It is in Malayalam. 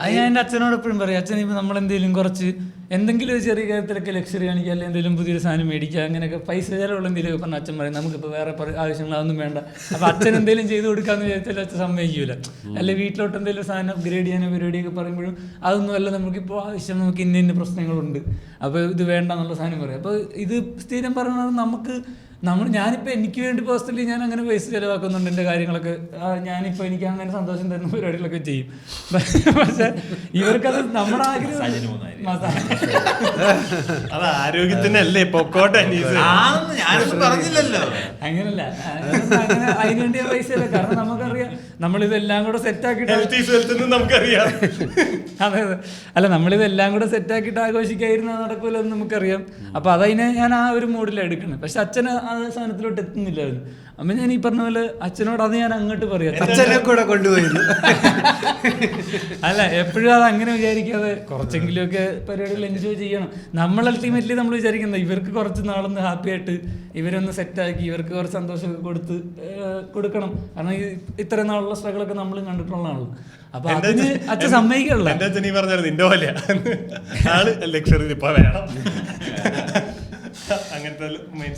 അത് ഞാൻ എൻ്റെ അച്ഛനോട് എപ്പോഴും പറയും, അച്ഛൻ ഇപ്പം നമ്മളെന്തെങ്കിലും കുറച്ച് എന്തെങ്കിലും ഒരു ചെറിയ കാര്യത്തിലൊക്കെ ലക്ഷറി കാണിക്കുക, അല്ലെങ്കിൽ എന്തെങ്കിലും പുതിയൊരു സാധനം മേടിക്കുക, അങ്ങനെയൊക്കെ പൈസ ചിലവുള്ള എന്തെങ്കിലും പറഞ്ഞാൽ അച്ഛൻ പറയും നമുക്കിപ്പോൾ വേറെ ആവശ്യങ്ങളൊന്നും വേണ്ട. അപ്പോൾ അച്ഛൻ എന്തെങ്കിലും ചെയ്ത് കൊടുക്കാമെന്ന് വിചാരിച്ചാൽ അച്ഛൻ സമ്മതിക്കൂല. അല്ലെങ്കിൽ വീട്ടിലോട്ട് എന്തെങ്കിലും സാധനം അപ്ഗ്രേഡ് ചെയ്യാനോ പരിപാടിയൊക്കെ പറയുമ്പോഴും അതൊന്നും അല്ല, നമുക്കിപ്പോൾ ആവശ്യം, നമുക്ക് ഇന്ന പ്രശ്നങ്ങളുണ്ട്, അപ്പോൾ ഇത് വേണ്ട എന്നുള്ള സാധനം പറയും. അപ്പോൾ ഇത് സ്ഥിരം പറയുന്നത് ഞാനിപ്പോൾ എനിക്ക് വേണ്ടി പേഴ്സണലി ഞാൻ അങ്ങനെ പൈസ ചിലവാക്കുന്നുണ്ട് എൻ്റെ കാര്യങ്ങളൊക്കെ. ഞാനിപ്പോൾ എനിക്ക് അങ്ങനെ സന്തോഷം തരുന്ന പരിപാടികളൊക്കെ ചെയ്യും. പക്ഷെ ഇവർക്കത് നമ്മുടെ ആഗ്രഹം അത് ആരോഗ്യത്തിനല്ലേ പൊക്കോട്ടെ, പറഞ്ഞില്ലല്ലോ. അങ്ങനല്ല, അങ്ങനെ അതിനുവേണ്ടിയ പൈസ അല്ല. കാരണം നമുക്കറിയാം നമ്മളിതെല്ലാം കൂടെ സെറ്റാക്കിയിട്ട് നമുക്കറിയാം. അതെ അതെ, അല്ല നമ്മളിതെല്ലാം കൂടെ സെറ്റാക്കിയിട്ട് ആഘോഷിക്കായിരുന്നു നടക്കൂലെന്ന് നമുക്കറിയാം. അപ്പൊ അതതിനെ ഞാൻ ആ ഒരു മൂഡിലാണ് എടുക്കുന്നത്. പക്ഷെ അച്ഛന് ആ സാധനത്തിലോട്ട് എത്തുന്നില്ലായിരുന്നു. അമ്മ ഞാൻ ഈ പറഞ്ഞ പോലെ അച്ഛനോട് അത് ഞാൻ അങ്ങോട്ട് പറയാം, അച്ഛനെ കൂടെ കൊണ്ടുപോയിരുന്നു. അല്ല എപ്പോഴും അത് അങ്ങനെ വിചാരിക്കാതെ കുറച്ചെങ്കിലുമൊക്കെ പരിപാടികൾ എൻജോയ് ചെയ്യണം. നമ്മൾ അൾട്ടിമേറ്റ്ലി നമ്മൾ വിചാരിക്കുന്നത് ഇവർക്ക് കുറച്ച് നാളൊന്ന് ഹാപ്പി ആയിട്ട് ഇവരൊന്ന് സെറ്റാക്കി ഇവർക്ക് കുറച്ച് സന്തോഷമൊക്കെ കൊടുക്കണം. കാരണം ഇത്രയും നാളുള്ള സ്ട്രഗിളൊക്കെ നമ്മളും കണ്ടിട്ടുള്ളതാണല്ലോ. അപ്പൊ അതിന് അച്ഛൻ സമ്മതിക്കണല്ലോ. എന്റെ അച്ഛൻ ഈ പറഞ്ഞത് നിന്റെ പോലെ ആള് ലക്ഷറി ഇപ്പൊ വേണം അങ്ങനത്തെ മൈൻഡ് സെറ്റ്.